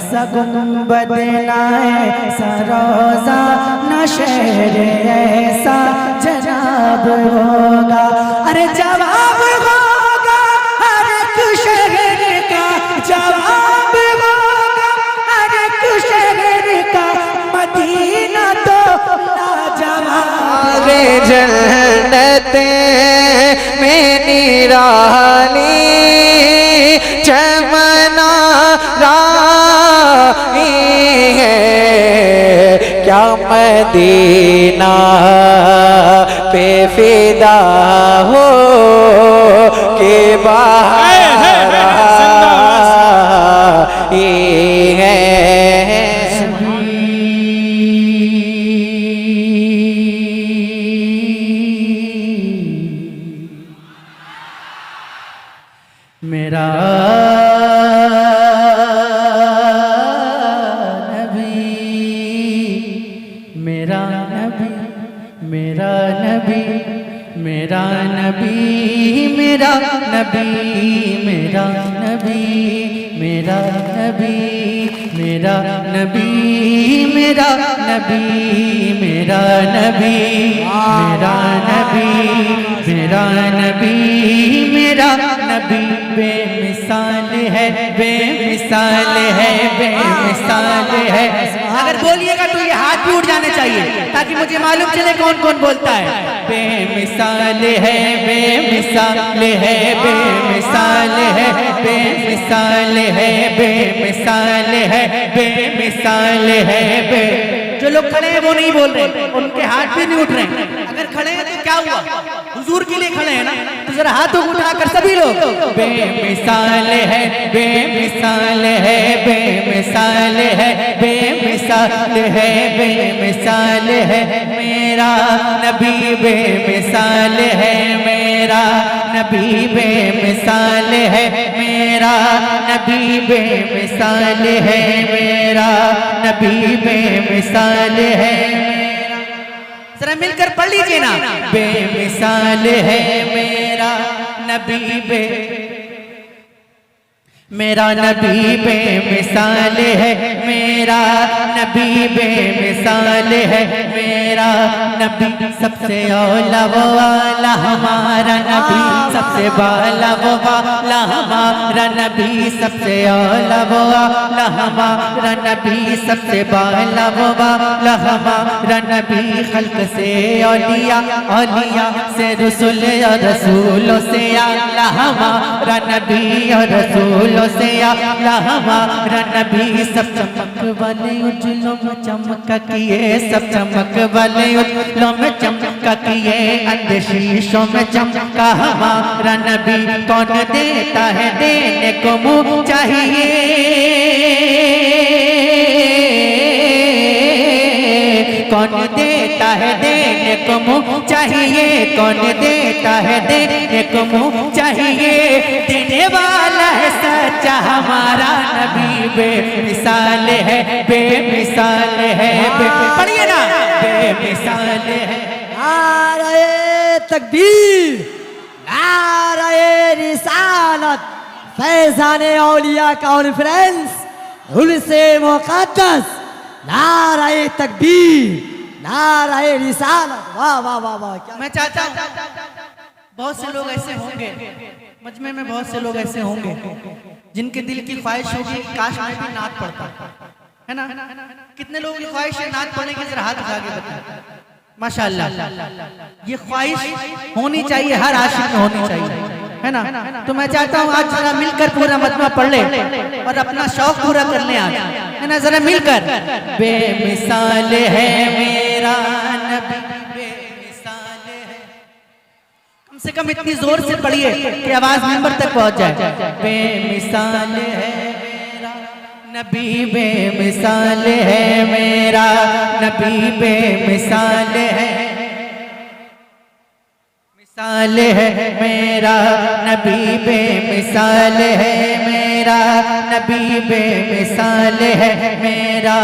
ऐसा गुंबद ना ऐसा रोजा न शहर ऐसा जनाब होगा। अरे जवाब होगा हर एक शहर का, जवाब होगा हर एक शहर का, मदीना तो लाजवाब। जन्नत में निराली चमना राही है, क्या मदीना पे फिदा हो के बाहर है। मेरा नबी, मेरा नबी, मेरा नबी, मेरा नबी, मेरा नबी, मेरा नबी, मेरा नबी, मेरा नबी, मेरा नबी, मेरा नबी, मेरा नबी, मेरा नबी, मेरा नबी बेमिसाल है, बेमिसाल है, बेमिसाल है। अगर बोलिएगा तो ये हाथ भी उठ जाने चाहिए ताकि मुझे मालूम चले कौन कौन बोलता है। बेमिसाल है, बेमिसाल है, बेमिसाल है, बेमिसाल है, बेमिसाल है, बेमिसाल है। जो लोग खड़े हैं वो नहीं बोल रहे, उनके हाथ भी नहीं उठ रहे। अगर खड़े हैं तो क्या हुआ, हुजूर के लिए खड़े हैं ना, तो जरा हाथों को उठाकर सभी लोग बेमिसाल है, बेमिसाल है, बेमिसाल है, बेमिसाल है, बेमिसाल है। मेरा नबी बेमिसाल है, मेरा नबी बेमिसाल है, मेरा नबी बेमिसाल है, मेरा नबी बेमिसाल है। जरा मिलकर पढ़ लीजिए ना, बेमिसाल है मेरा नबी मेरा नबी बेमिसाल है, मेरा नबी बेमिसाल है, मेरा नबी सबसे औला वो वाला हमारा नबी, सबसे बाला वो वाला हमारा नबी, सबसे औला वो वाला हमारा नबी, सबसे बाला वो वाला हमारा नबी। खल्क से औलिया, औलिया से रसूल और रसूलों से आला हमारा नबी, और रसूल से आला हमारा नबी। सब चमक वाले उजलों में चमका किए, सब चमक वाले उजलों में चमका किए, अंधशीशों में चमका हमारा नबी। कौन देता है देने को मुँह चाहिए, कौन देता है देने को मुँह चाहिए, कौन देता है देने को मुँह चाहिए। देने वाला है सच्चा हमारा नबी, बेमिसाल है, बेमिसाल है, पढ़िए ना, बेमिसाल है। नारे तकबीर, नारे रिसालत, फैज़ाने औलिया कॉन्फ्रेंस, उर्से मुक़द्दस, नारे तकबीर, नारे रिसालत। वाह वाह वाह वाह। मैं चाहता हूँ बहुत से लोग ऐसे होंगे, मजमे में बहुत से लोग ऐसे होंगे जिनके दिल की ख्वाहिश होगी काश मैं भी नात पढ़ता, है ना। कितने लोगों की ख्वाहिश है नात पढ़ने की, जरा हाथ उठा के बताएं। माशाअल्लाह, ये ख्वाहिश होनी चाहिए, हर आशिक में होनी चाहिए, है ना। तो मैं चाहता हूँ आज जरा मिलकर पूरा मजमा पढ़ ले और अपना शौक पूरा कर ले आज, है ना। जरा मिलकर बेमिसाल है मेरा नबी, बेमिसाल है। कम से कम इतनी जोर से पढ़िए कि आवाज मिंबर तक पहुंच जाए। बेमिसाल है मेरा नबी, बेमिसाल है मेरा नबी, बेमिसाल है, मिसाल है मेरा नबी, बेमिसाल है मेरा नबी, बेमिसाल है मेरा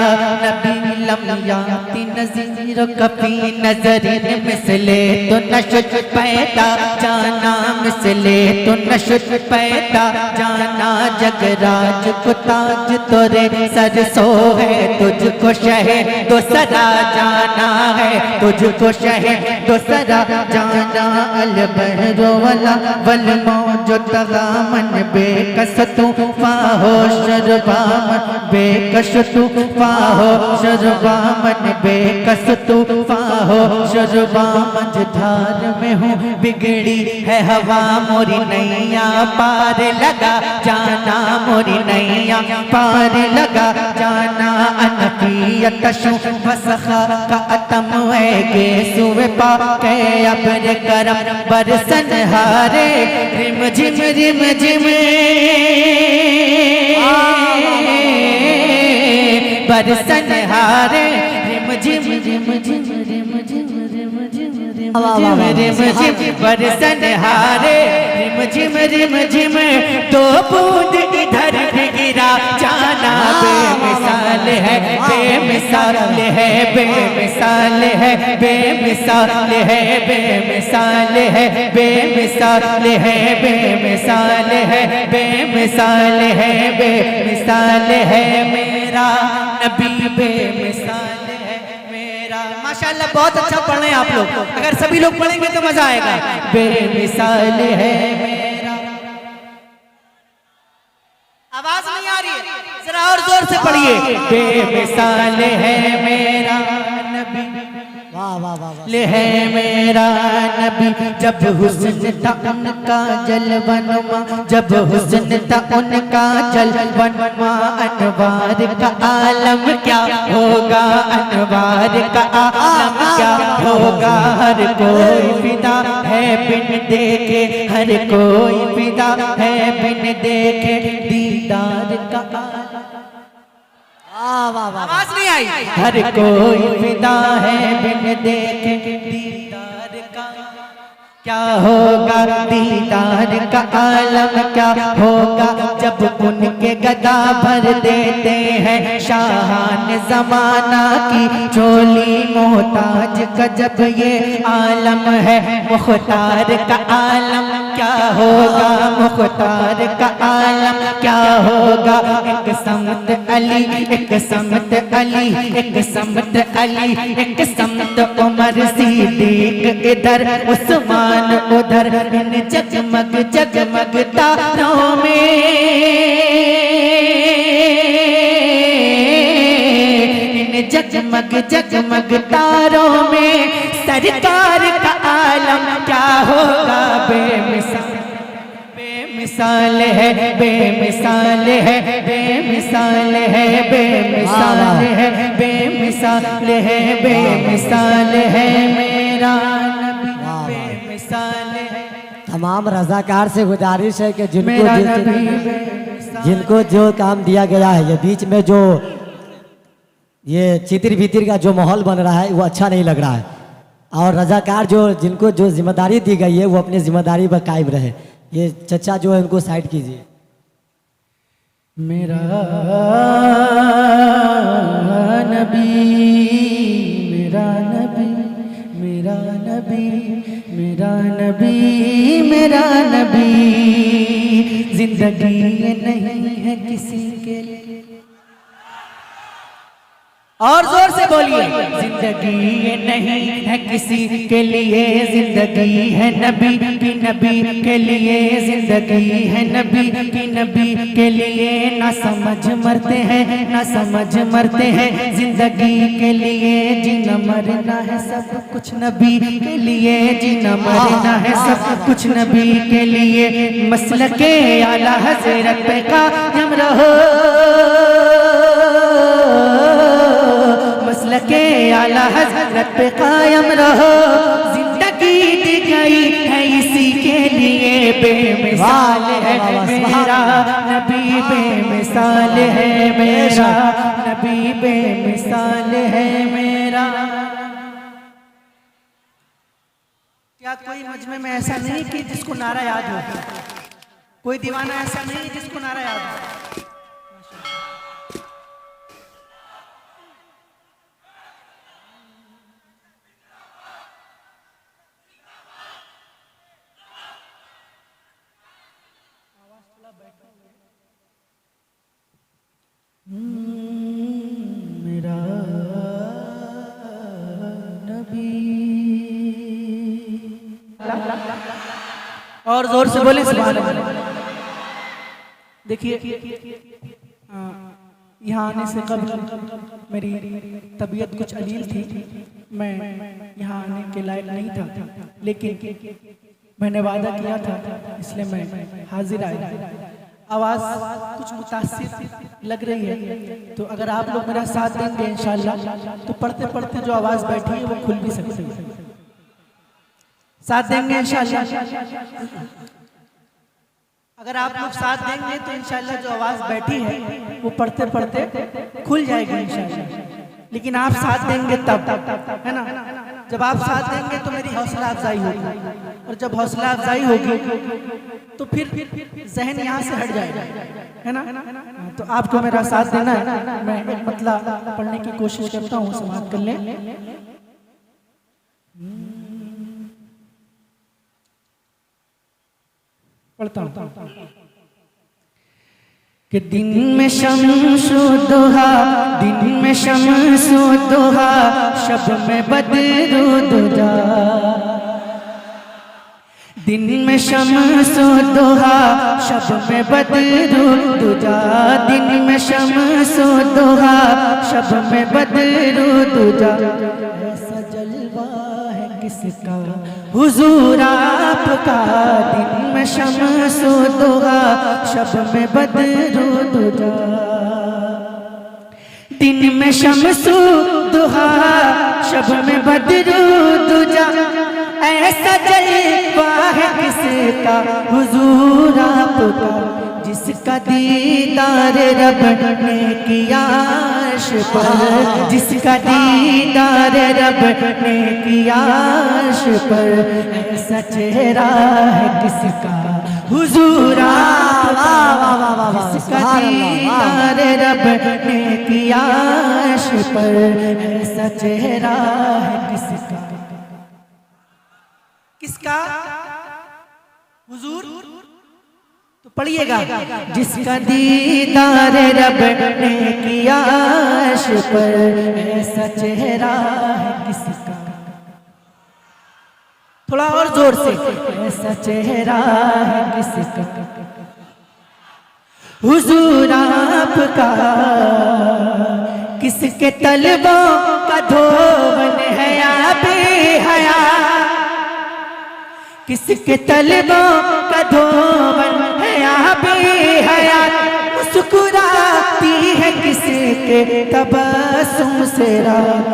नबी। लम्याती नज़ीर कभी नजरिन मिसले तो नशुद पैदा जाना मिसले तो नशुद पैदा जाना जगराज को ताज तोरे सरसो है तुझको शहर दूसरा जाना है तुझको शहर दूसरा जाना अलबहरो वाला वल मौजो तगा मन बेकस तू फाहो शरबा मन बेकस तू फाहो शरबा मन बेकस तू फाहो शरबा मझधार में हूँ बिगड़ी है हवा मोरी नैया पार लगा जाना मोरी नैया पार लगा जाना अनफियत शु वसखा का अतम है के सुवे पा के अबर करम बरसन हारे रिम झिम बरसन हारे रिम झिम बरसन हारे रिम झिम तो बूंद इधर भी गिरा जाना बेमिसाल है बेमिसाल है बेमिसाल है बेमिसाल है बेमिसाल है बेमिसाल है बेमिसाल है बेमिसाल है बेमिसाल है मेरा नबी बेमिसाल है मेरा। माशाल्लाह बहुत अच्छा पढ़ रहे हैं आप लोग, अगर सभी लोग पढ़ेंगे तो मजा आएगा। बेमिसाल है मेरा, आवाज नहीं आ रही है, जरा और जोर से पढ़िए। बेमिसाल है मेरा नबी, वाह वाह वाह वाह। ले है मेरा नबी, जब हुस्न था उनका जलवनुमा, जब हुस्न था उनका जलवनुमा, अनवार का आलम क्या होगा, अनवार का आलम क्या होगा। हर कोई फिदा है बिन देखे, हर कोई फिदा है बिन देखे दीदार का आलम। आवाज नहीं आई। हर कोई फिदा है बिन देखे दीदार का क्या होगा, दीदार का आलम क्या होगा। जब उनके गदा भर देते हैं शाहान जमाना की चोली, मोहताज का जब ये आलम है, मुख्तार का आलम क्या होगा, मुख्तार का आलम क्या होगा। एक समत अली, एक समत अली, एक समत अली, एक समत उमर सिद्दीक इधर, उस्मान उधर, इन जगमग जगमग तारों में, इन जगमग जगमग तारों में सरकार का आलम क्या होगा। बेमिसाल बेमिसाल है, बेमिसाल है, बेमिसाल है, बेमिसाल है, बेमिसाल है, बेमिसाल है मेरा नबी, बेमिसाल है। तमाम रजाकार से गुजारिश है कि जिनको जो काम दिया गया है, ये बीच में जो ये चितिर भीतिर का जो माहौल बन रहा है वो अच्छा नहीं लग रहा है, और रजाकार जो जिनको जो जिम्मेदारी दी गई है वो अपनी जिम्मेदारी पर कायम रहे। ये चचा जो है उनको साइड कीजिए। मेरा नबी, मेरा नबी, मेरा नबी, मेरा नबी, मेरा नबी, जिंदगी ये नहीं है किसी के लिए, और जोर से बोलिए। जिंदगी ये नहीं है किसी के लिए, जिंदगी है नबी की नबी के लिए, जिंदगी है नबी की नबी के लिए। ना समझ मरते हैं, ना समझ मरते हैं, जिंदगी के लिए। जीना मरना है सब कुछ नबी के लिए, जीना मरना है सब कुछ नबी के लिए। मसलके आला हज़रत पे कायम रहो, मसलके आला हज़रत पे कायम रहो। जिंदगी दी गई है इसी के लिए, बेमिसाल है मेरा नबी, बेमिसाल है मेरा नबी, बेमिसाल है मेरा। क्या कोई मजमे में ऐसा नहीं कि जिसको नारा याद हो? कोई दीवाना ऐसा नहीं जिसको नारा याद हो? और जोर से बोले सुभान अल्लाह। देखिए यहाँ आने से कबल मेरी तबीयत कुछ अलील थी, मैं यहाँ आने के लायक नहीं था, लेकिन मैंने वादा किया था इसलिए मैं हाजिर आया। आवाज़ कुछ मुतासिर लग रही है, तो अगर आप लोग मेरा साथ देंगे इंशाल्लाह तो पढ़ते पढ़ते जो आवाज़ बैठी है वो खुल भी सकती है। साथ देंगे इंशाल्लाह? अगर आप लोग साथ देंगे तो इंशाल्लाह जो आवाज़ बैठी है वो पढ़ते पढ़ते खुल जाएगी इंशाल्लाह। लेकिन आप साथ देंगे तब, है ना? जब आप साथ देंगे तो मेरी हौसला अफजाई होगी, और जब हौसला अफजाई होगी तो फिर जहन यहाँ से हट जाएगा, है ना? तो आपको मेरा साथ देना है। मैं एक मतला पढ़ने की कोशिश करता हूँ, समाप्त कर लें। पढ़ता हूँ कि दिन में शम्सो दुहा, दिन में शम्सो दुहा, शब में बदरू दुजा। दिन में शम्सो दुहा, शब में बदरू दुजा। दिन में शम्सो दुहा, शब में बदरू दुजा। ऐसा जलवा है किसका हुजूर आपका। दिन में शम्सो दुहा, शब में बदरू दुजा। दिन में शम्सो दुहा, शब में बदरू दुजा। ऐसा जलवा है किसका हुजूर आपका, जिसका दीदार रब ने किया अर्श पर। जिसका दीदार रब ने किया अर्श पर। ऐसा चेहरा है किसका हुजूर आपका, जिसका दीदार रब ने किया अर्श पर। ऐसा चेहरा है किसका, किसका हुजूर? तो पढ़िएगा, जिसका दीदार रब ने किया अर्श पर। ऐसा चेहरा है किसका, थोड़ा और जोर से। ऐसा चेहरा है किसका हुजूर आपका, किसके तलबों का धोवन है या बेहया। किसके तलबों का धोवन है या बेहया। मुस्कुराती है किसके तबस्सुम से रात।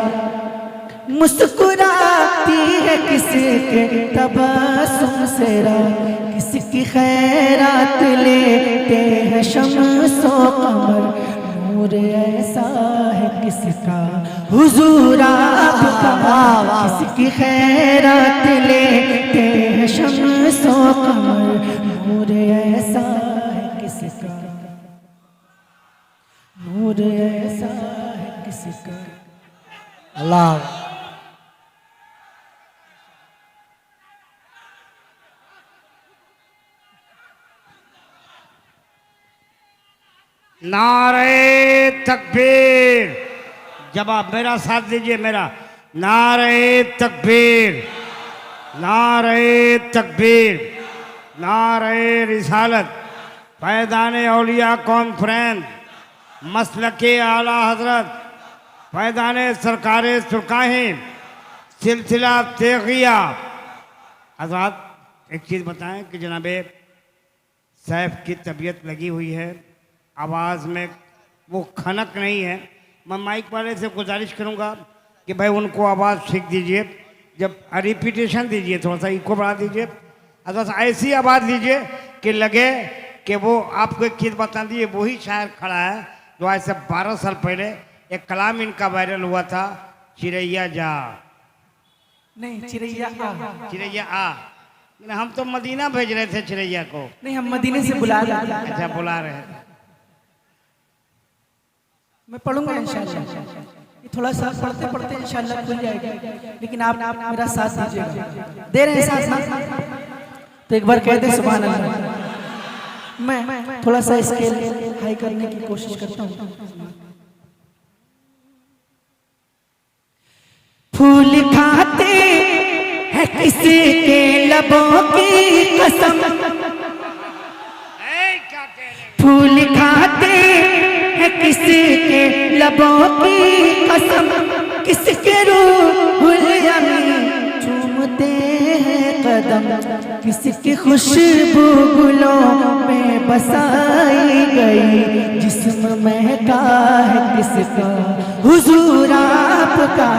मुस्कुराती है किसके तबस्सुम से रात। किसकी खैरात लेते हैं शम्सो कमर। नूर ऐसा है किसका हुजूर आपका, किसकी खैरात लेते हैं शम्सो कमर। नूर ऐसा है किसका, नूर ऐसा है किसका। अल्लाह नारे तकबीर। जब आप मेरा साथ दीजिए, मेरा नारे तकबीर, नारे तकबीर, नारे रिसालत, फैज़ान औलिया कॉन्फ्रेंस, मसलके आला हजरत, फैज़ान सरकार सुरकाहिन, सिलसिला तेगिया। हजरात एक चीज़ बताएं कि जनाबे सैफ की तबीयत लगी हुई है, आवाज़ में वो खनक नहीं है। मैं माइक वाले से गुजारिश करूंगा कि भाई उनको आवाज़ ठीक दीजिए, जब रिपीटेशन दीजिए, थोड़ा सा इको बढ़ा दीजिए, अथवा ऐसी आवाज़ दीजिए कि लगे कि वो आपको एक चीज़ बता दिए। वही शायर खड़ा है जो आज से 12 साल पहले एक कलाम इनका वायरल हुआ था, चिड़ैया जा। नहीं, चिड़ैया आ। चिड़ैया आ, हम तो मदीना भेज रहे थे चिड़ैया को। नहीं, हम मदीने से बुला रहे थे। अच्छा, बुला रहे थे। मैं पढ़ूंगा इंशाल्लाह, ये थोड़ा सा पढ़ते पढ़ते इंशाल्लाह खुल जाएगा, लेकिन आप मेरा साथ दीजिएगा। दे रहे हैं साथ ना? तो एक बार कह दे सुभान अल्लाह। मैं थोड़ा सा स्केल हाई करने की कोशिश करता हूँ। फूल खाते हैं किसके लबों की कसम, क्या कह रहे फूल खाते हैं किसके लबों की कसम, किसके रूहुल अमीन चूमते हैं कदम, किसकी खुशबू गुलों में बसाई गई, जिस्म महका है किसका हुजूर आपका,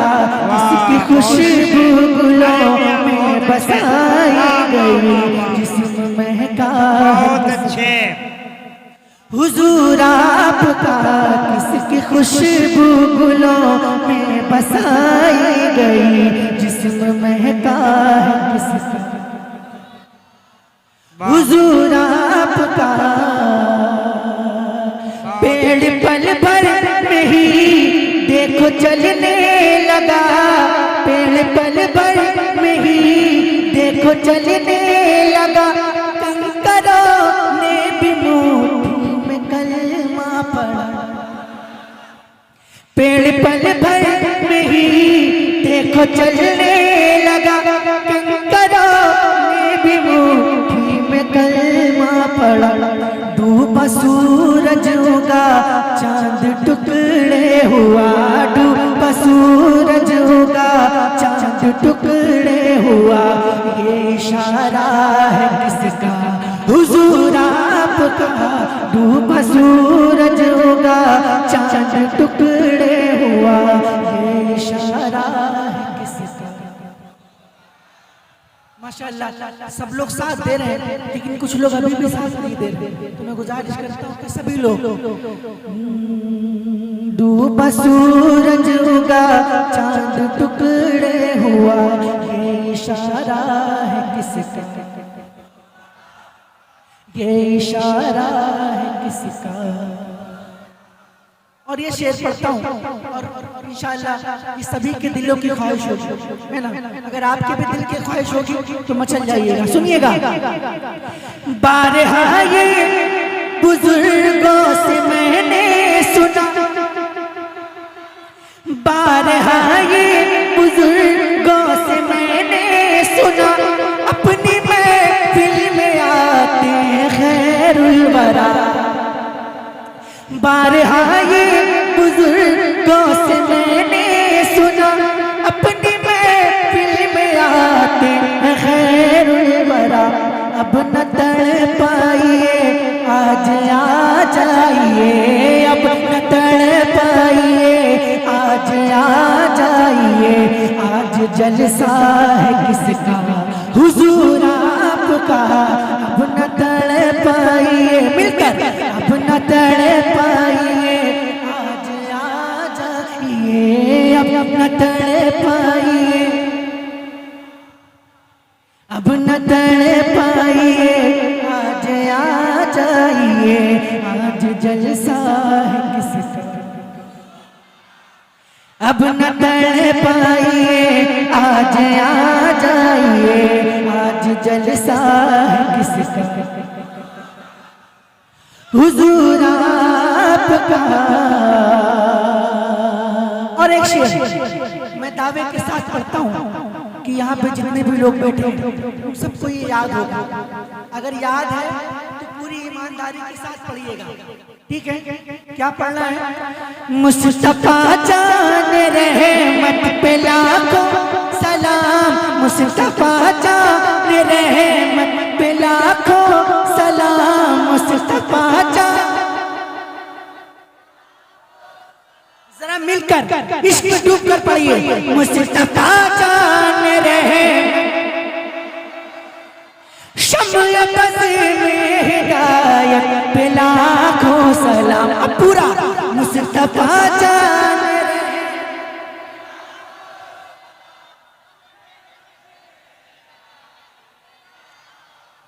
किसकी खुशबू गुलों में बसाई गई, जिस्म महका बहुत अच्छे। हुजूर आपका, किसकी खुशबू गुलों में बसाई गई, जिस्म महका है किसका हुजूर आपका। पेड़ पल भर में ही देखो चलने लगा, पेड़ पल भर में ही देखो चलने लगा, कंकरों ने भी मुट्ठी में कलमा पढ़ा, पेड़ पल भर में ही देखो चलने लगा, कंकरों ने भी मुट्ठी में कलमा पढ़ा, डूबा सूरज उगा चांद टुकड़े हुआ, डूबा सूरज उगा चांद टुकड़े हुआ, ये इशारा है किसका हुजूर आपका, डूबा सूरज उगा चांद टुकड़े हुआ, ये इशारा है किसका। माशाअल्लाह सब लोग साथ दे रहे हैं, लेकिन कुछ लोग अभी भी साथ नहीं दे रहे, तो मैं गुजारिश करता हूँ कि सभी लोग डूबा सूरज उगा चांद टुकड़े हुआ, ये इशारा है किसका, ये इशारा है किसका। और ये शेर पढ़ता हूँ और इंशाअल्लाह ये सभी के दिलों की ख्वाहिश होगी, है ना, अगर आपके भी दिल की ख्वाहिश होगी तो मचल जाइएगा। सुनिएगा, बारहा ये बुजुर्गों से मैंने सुना, बारहा ये बुजुर्गों से मैंने सुना, अपनी महफिल में आते हैं खैरुल वरा, बारहा ये बुजुर्गों से मैंने सुना, अपनी महफिल में आते हैं खैरुल वरा, अब न तड़ पाइए आज आ जाइए, अब न तड़ पाइए आज आ जाइए, आज जलसा है किसका हुजूर आपका, अब न तड़ पाइए मिलकर, अब न तड़ पाइए आज आ जाइए, अब न तड़ पाइए, अब न तड़ पाइए आज आ जाइए, आज जलसा है किसका, अब न तड़ पाइए आज आ जाइए, आज जलसा है किसका हुजूर आपका। और एक शेर मैं दावे के साथ पढ़ता हूँ कि यहाँ पे जितने भी लोग बैठे हैं उन सबको ये याद होगा, अगर याद है तो पूरी ईमानदारी के साथ पढ़िएगा, ठीक है। क्या पढ़ना है? मुस्तफा जान रहमत पे लाखों सलाम, मुस्तफा जान रहमत पे लाखों सलाम, मुस्तफा जान, जरा मिलकर इश्क में डूब कर पढ़िए, मुस्तफा जान रहमत शम्ल बज़ में हिदायत पे लाखों सलाम, अब पूरा मुस्तफा जान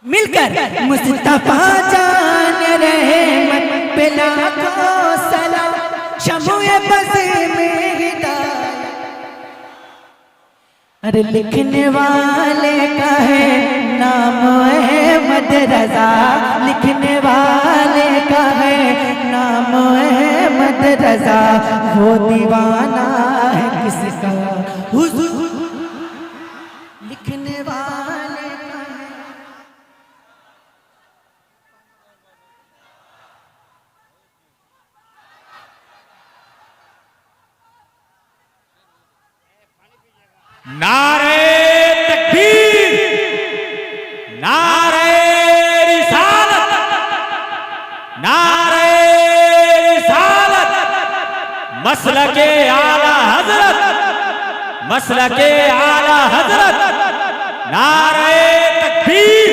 मिलकर, मुस्तफा जान रहमत पे लाखों सलाम, शम्ल बज़ में हिदायत, अरे लिखने वाले का है नाम अहमद रजा, लिखने वाले का है नाम अहमद रजा, वो दीवाना है किसका हुजूर, लिखने नारे तकबीर, नारे रिसालत, नारे रिसालत, मसलके आला हजरत, मसलके आला हजरत, नारे तकबीर,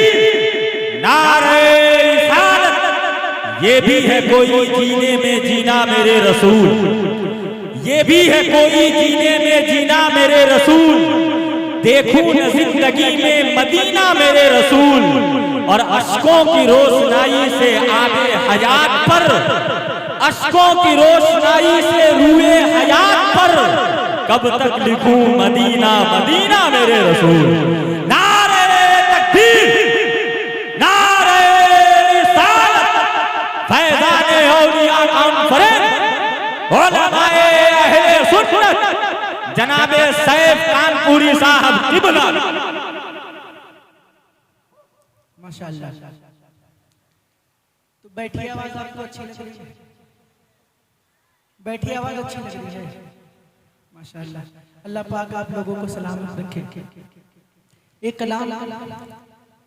नारे रिसालत। ये भी है कोई जीने में जीना मेरे रसूल, ये भी है कोई जीने में जीना मेरे रसूल। देखूं न जिंदगी में मदीना मेरे रसूल, और अश्कों की रोशनाई से आबे हयात पर, अश्कों की रोशनाई से रूए हयात पर, कब तक लिखूं मदीना मदीना मेरे रसूल। नारे तकबीर, नारे रिसालत, फैज़ाने औलिया कॉन्फ्रेंस, उलमाए अहले सुन्नत, जनाबे सैफ कानपुरी साहब किबला। माशाअल्लाह। तो बैठी आवाज आपको अच्छी लग रही है? बैठी आवाज अच्छी लग रही है? माशाअल्लाह। अल्लाह पाक आप लोगों को सलामत रखे। एक कलाम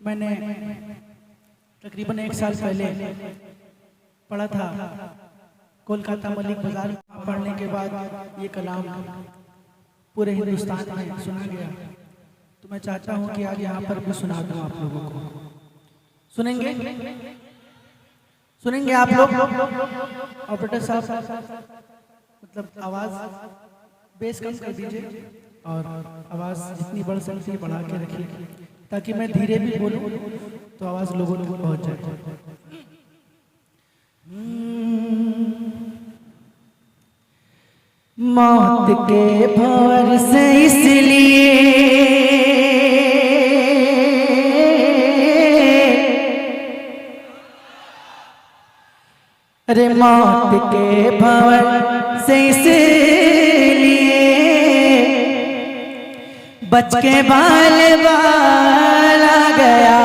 मैंने तकरीबन 1 साल पहले पढ़ा था कोलकाता मलिक बाजार। पढ़ने के बाद ये कलाम पूरे हिंदुस्तान में सुना गया, तो मैं चाहता हूँ कि आज यहाँ पर भी सुना दूँ आप लोगों को। सुनेंगे? सुनेंगे आप लोग? ऑपरेटर साहब मतलब आवाज़ बेस कम कर दीजिए और आवाज़ जितनी बढ़ सकती है बढ़ा के रखिए, ताकि मैं धीरे भी बोलूँ तो आवाज़ लोगों तक पहुँच जाए। मौत के भंवर से इसलिए अरे मौत के भंवर से इसलिए बच के बाल बाला गया,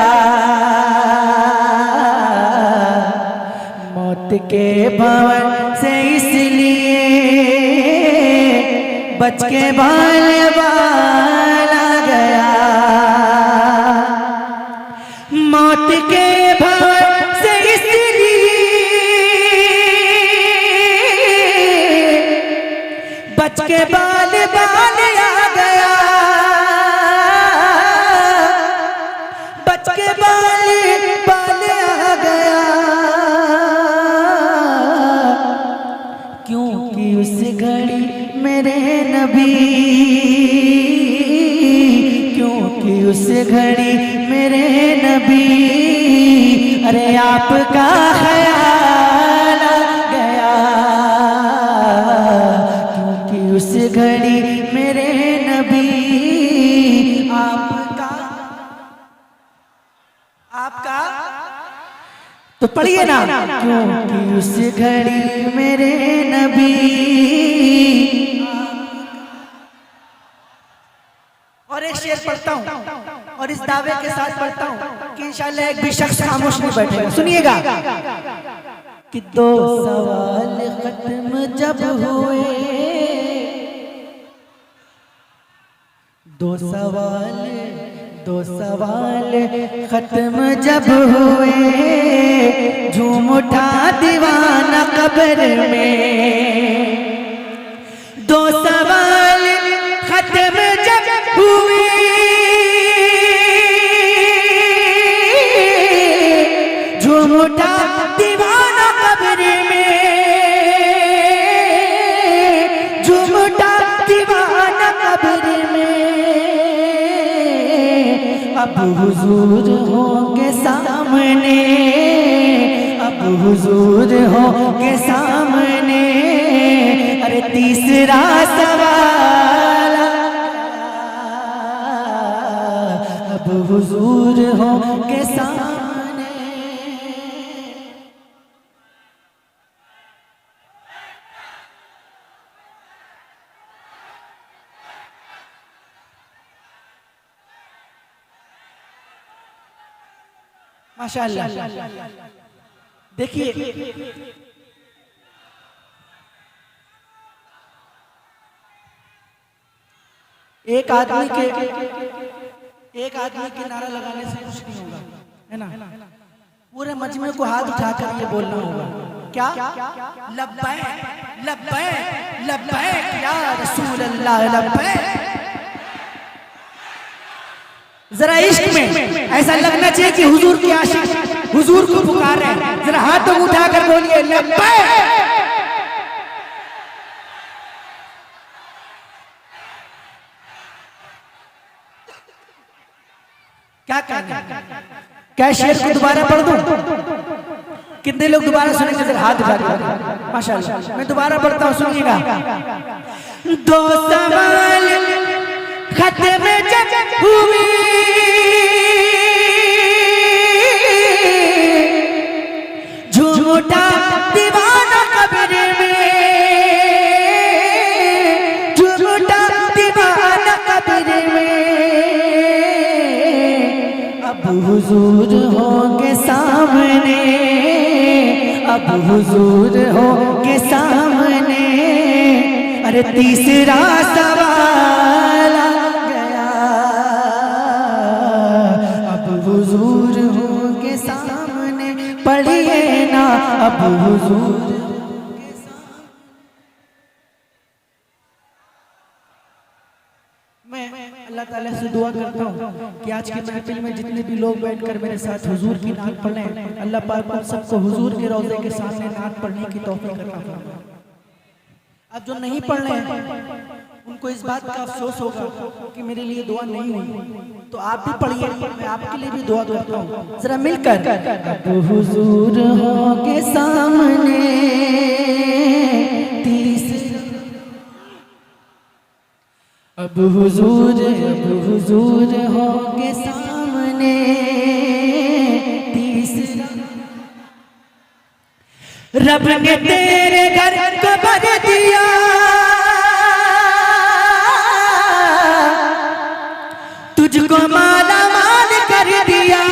मौत के भंवर से इसलिए बच के बाल बाला गया, मौत के भंवर से इसलिए बच के बाल बाल आ गया, बच के बाल बाल आ गया, क्योंकि उस घड़ी मेरे नबी, क्योंकि उस घड़ी मेरे नबी अरे आपका ख्याल आ गया, क्योंकि उस घड़ी मेरे नबी आपका तो पढ़िए ना, क्योंकि उस घड़ी मेरे नबी। और एक शेर पढ़ता हूँ और इस दावे के साथ पढ़ता हूँ कि इंशाल्लाह एक भी शख्स खामोश नहीं बैठेगा। सुनिएगा कि 2 सवाल खत्म जब हुए, 2 सवाल खत्म जब हुए, झूम उठा दीवाना कब्र में, 2 सवाल खत्म जब हुए, झूम उठा दीवाना कब्र में, झूम उठा दीवाना कब्र में, अब हुजूर होंगे सामने, अब हुजूर होंगे सामने, अरे तीसरा सवाल अब हुजूर होंगे सामने। माशाअल्लाह। देखिए एक आदमी के नारा लगाने से कुछ नहीं होगा, है ना? पूरे मजमे को हाथ उठाकर ये बोलना होगा, क्या? लब्बैक लब्बैक लब्बैक या रसूल अल्लाह लब्बैक। जरा इश्क में ऐसा लगना चाहिए कि हुजूर के आशिक हुजूर को पुकार रहे हैं। जरा हाथों उठाकर बोलिए लब्बैक। क्या कहना? क्या शेर को दोबारा पढ़ दूं? कितने लोग दोबारा सुनेंगे? जरा हाथ उठा के माशाल्लाह। मैं दोबारा पढ़ता हूं, सुनिएगा। दो सवाल खत्म जब हुई, झूठा दीवाना कब्र में, झूठा दीवाना कब्र में। अब हुजूर होंगे सामने, अब हुजूर होंगे सामने। अरे तीसरा सवाल आ गया, अब हुजूर होंगे सामने। पढ़िए ना, अब हुजूर होंगे सामने। मैं अल्लाह ताला से दुआ करता हूँ कि आज की महफिल में जितने भी लोग बैठकर मेरे साथ हुजूर की नात पढ़ रहे हैं, अल्लाह पाक हम सबको हुजूर के रोज़े के सामने नात पढ़ने की तौफीक अता फरमाए। अब जो नहीं पढ़ रहे हैं उनको इस बात का अफसोस होगा कि मेरे लिए दुआ नहीं हुई, तो आप भी पढ़िए, मैं आपके लिए भी दुआ करता हूँ। जरा मिलकर अब हुजूर होंगे सामने, अब हुजूर होंगे सामने। तीसरा रब ने तेरे घर को भर दिया, तुझको माला माल कर दिया,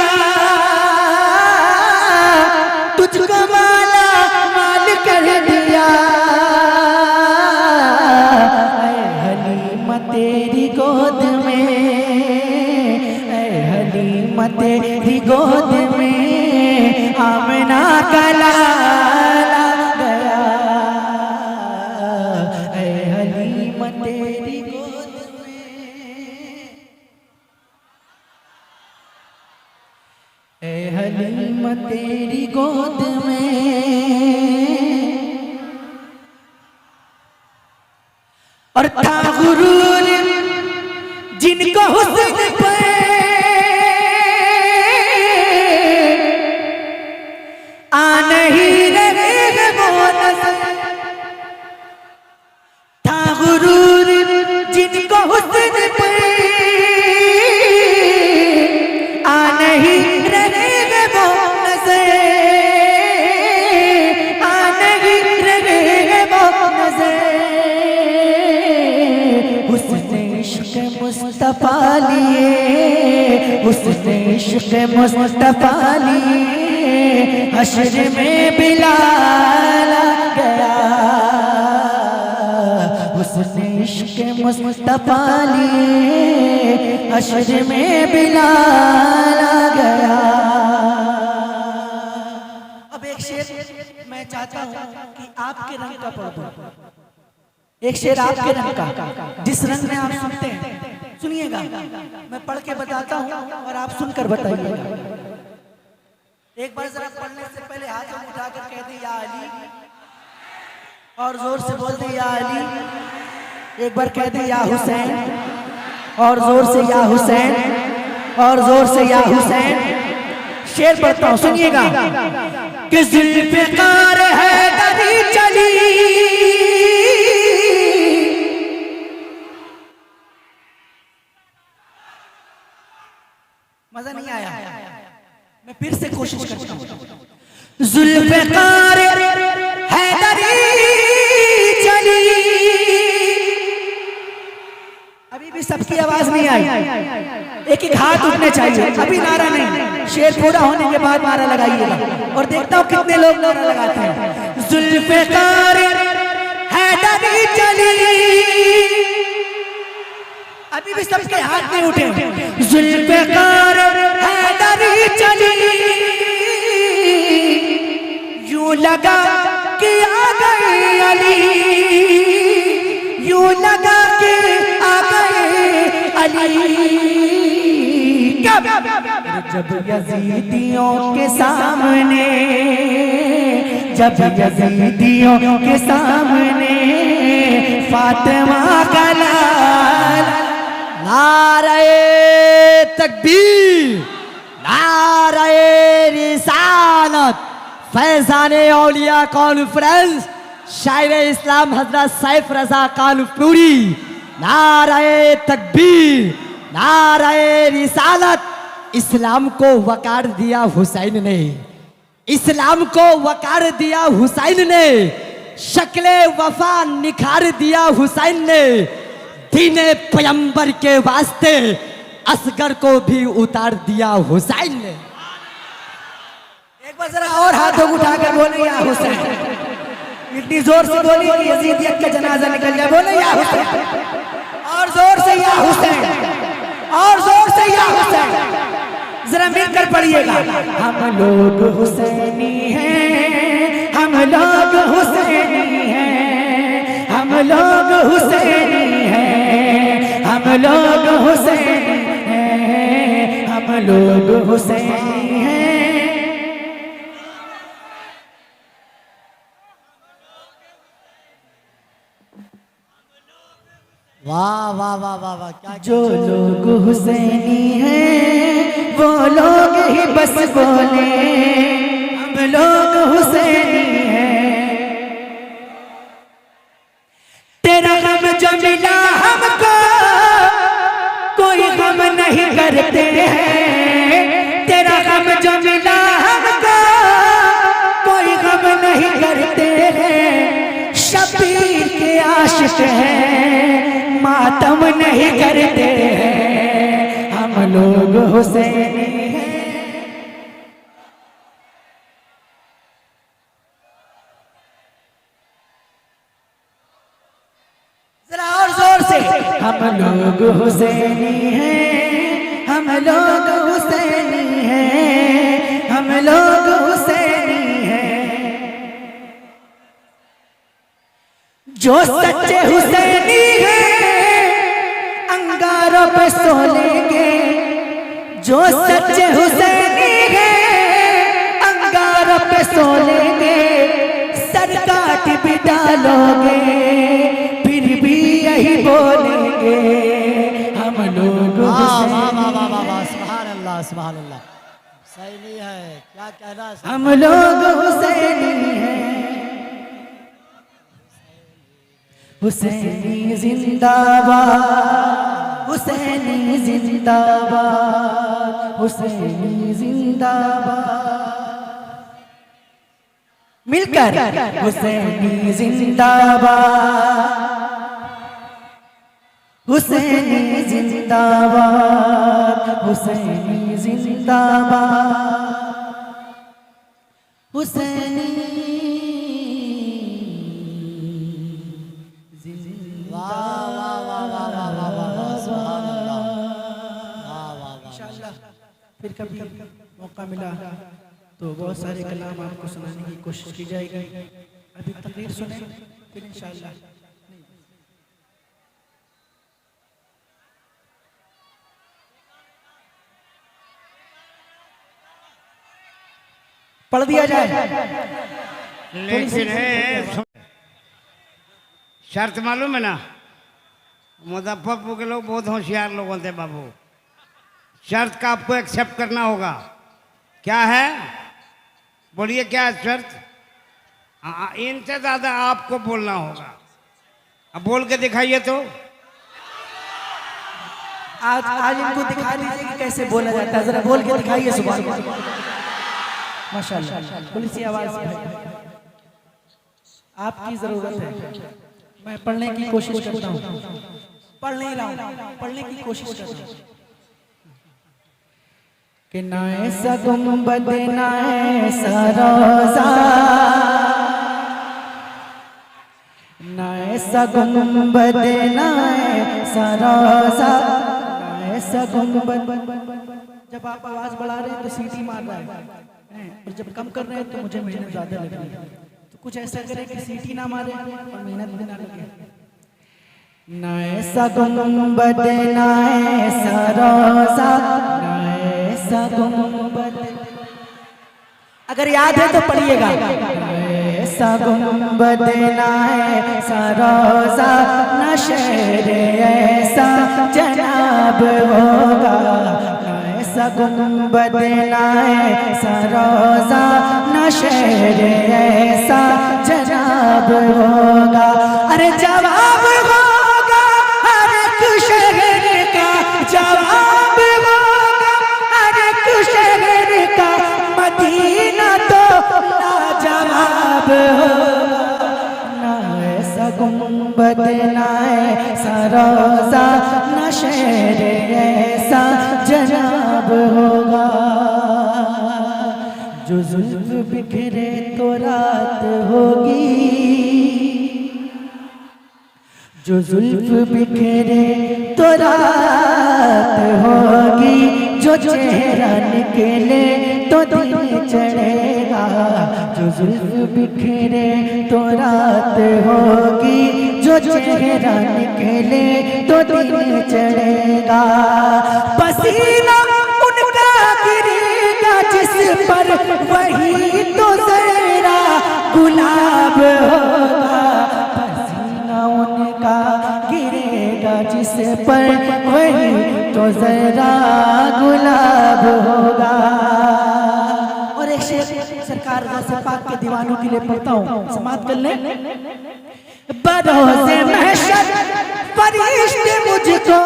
तुझको माला माल कर दिया। तेरी गोद में, ऐ हलीमा तेरी गोद में आमना का लाला गया। ऐ हलीमा तेरी गोद में, ऐ हलीमा तेरी गोद में। और था गुरूर जिनको हुस्न पे आ नहीं रहे वो नजर, था गुरूर जिनको हुस्न पे आ नहीं रहे वो नजर, आ नहीं रहे वो नजर। हुस्न इश्क़ मुस्तफ़ा लिए, हुस्न इश्क़ मुस्तफ़ा लिए हश्र में बिलाल आ गया। हुस्न इश्क़ मुस्तफ़ा लिए हश्र में बिलाल आ गया। अब एक शेर मैं चाहता हूँ कि आपके रंग का पढ़ दूं, एक शेर आपके रंग का, जिस रंग में आप सुनते हैं। सुनिएगा, मैं पढ़ के बताता हूँ और आप सुनकर बताइएगा। एक बार जरा पढ़ने से पहले हाथ उठाकर कह दे या अली, और जोर से बोल दे या अली। एक बार कह दे या हुसैन, और जोर से या हुसैन, और जोर से या हुसैन। शेर पढ़ता हूँ, सुनिएगा। कि ज़ुल्फ़िकार हैदरी चली, मजा नहीं आया, मैं फिर से कोशिश करता हूँ। ज़ुल्फ़िकार हैदरी चली, अभी भी सबकी आवाज नहीं आई, एक एक हाथ उठने चाहिए, अभी नारा नहीं। शेर पूरा होने के बाद नारा लगाइएगा और देखता हूँ कितने लोग नारा लगाते हैं। ज़ुल्फ़िकार हैदरी चली, अभी भी सबके हाथ नहीं उठे। जुल्फ़िकार हैदरी चली, यूं लगा कि आ गए अली, यूं लगा कि आ गए अली। जब यजीदियों के सामने, जब यजीदियों के सामने फातिमा का लाल। नारे तकबीर, नारे रिसालत। फैजाने औलिया कॉन्फ्रेंस, शायर इस्लाम हजरत सैफ रजा कानपुरी। नारे तकबीर, नारे रिसालत। इस्लाम को वकार दिया हुसैन ने, इस्लाम को वकार दिया हुसैन ने, शक्ले वफा निखार दिया हुसैन ने। दीने पैगंबर के वास्ते असगर को भी उतार दिया हुसैन ने। एक बार जरा और हाथों उठाकर बोले या हुसैन, इतनी जोर से बोली कि यजीदियत का जनाजा निकल जाए। बोले या हुसैन, और जोर से या हुसैन, और जोर से या हुसैन। जरा मिलकर पढ़िएगा। हम लोग हुसैनी हैं, हम लोग हुसैनी हैं, हम लोग हुसैनी हैं, हम लोग हुसैनी हैं, हम लोग हुसैनी हैं। वाह वाह वाह वाह वाह, क्या जो लोग हुसैनी हैं वो लोग ही बस बोले, हम लोग हुसैनी हैं। तेरा गम जो मिला हमको कोई गम नहीं करते हैं, तेरा गम जो मिला हमको कोई गम नहीं करते हैं। शबीर के आशिक हैं, मातम नहीं करते हैं, हम लोग हुसैनी हैं। जरा और जोर से, हम लोग हुसैनी हैं, हम लोग हुसैनी हैं, हम लोग हुसैनी हैं। जो सच्चे हुसैनी हैं अंगारों पे सो लेंगे, जो सच्चे हुसैनी हैं अंगारों पे सो लेंगे। सर काट भी डालोगे फिर भी यही बोलेंगे, हम लोग वाह, सुभान अल्लाह, सुभान अल्लाह। सही नहीं है, क्या कहना। हम लोग हुसैनी हैं। हुसैनी जिंदाबाद, हुसैनी जिंदाबाद, हुसैनी जिंदाबाद। मिलकर हुसैनी जिंदाबाद, हुसैनी जिंदाबाद, हुसैनी जिंदाबाद, हुसैनी। फिर कभी मौका मिला तो बहुत सारे कलाम आपको सुनाने की कोशिश की जाएगी। अभी तकरीर सुने, फिर इंशाअल्लाह। पढ़ दिया जाए। लेकिन है शर्त मालूम है ना, मुजफ्फरपुर के लोग बहुत होशियार लोग होते बाबू। शर्त का आपको एक्सेप्ट करना होगा। क्या है? बोलिए क्या है शर्त? इनसे ज्यादा आपको बोलना होगा। अब बोल के दिखाइए तो। आज इनको दिखा दीजिए कि कैसे बोला जाता है। जरा बोल के दिखाइए सुभान माशाल्लाह। थोड़ी सी आवाज आपकी जरूरत है। मैं पढ़ने की कोशिश करता हूँ, पढ़ नहीं रहा हूँ, पढ़ने की कोशिश करता हूँ। कि ना ऐसा गुंबद ना ऐसा रोजा, ना ऐसा गुंबद ना ऐसा रोजा ऐसा गुंबद। जब आप आवाज बढ़ा रहे हैं तो सीटी मार रहा है और जब कम कर रहे हैं तो मुझे मेहनत ज्यादा लग रही है। तो कुछ ऐसा करें कि सीटी ना मारे और मेहनत भी ना लगे। ना ऐसा गुंबद ना ऐसा रोजा ना ऐसा गुंबद। अगर याद है तो पढ़िएगा। ऐसा गुंबद ना ऐसा रोजा ना शहर ऐसा जनाब होगा। ऐसा गुंबद ना ऐसा रोजा ना शहर ऐसा जनाब होगा। अरे जवाब होगा हर एक शहर का, जवाब होगा हर एक शहर का। मदीना तो लाजवाब होगा। ना ऐसा गुंबद ना ऐसा रोजा ना शहर ऐसा जनाब होगा। जो जुल्फ बिखरे तो रात होगी, जो जुल्फ बिखरे तो रात होगी। जो चेहरा निकले तो दिन चढ़ेगा। जो जुल्फ बिखरे तो रात होगी। जो चेहरा निकले तो दिन चढ़ेगा। पसीना उनका गिरेगा जिस पर वही तो जरा गुलाब होगा। पसीना उनका गिरेगा जिस पर वही तो जरा गुलाब होगा। और एक शेर सरकार गौसे पाक के दीवानों के लिए पढ़ता हूँ, समाप्त कर ले। बरोज़े महशर फरिश्ते मुझको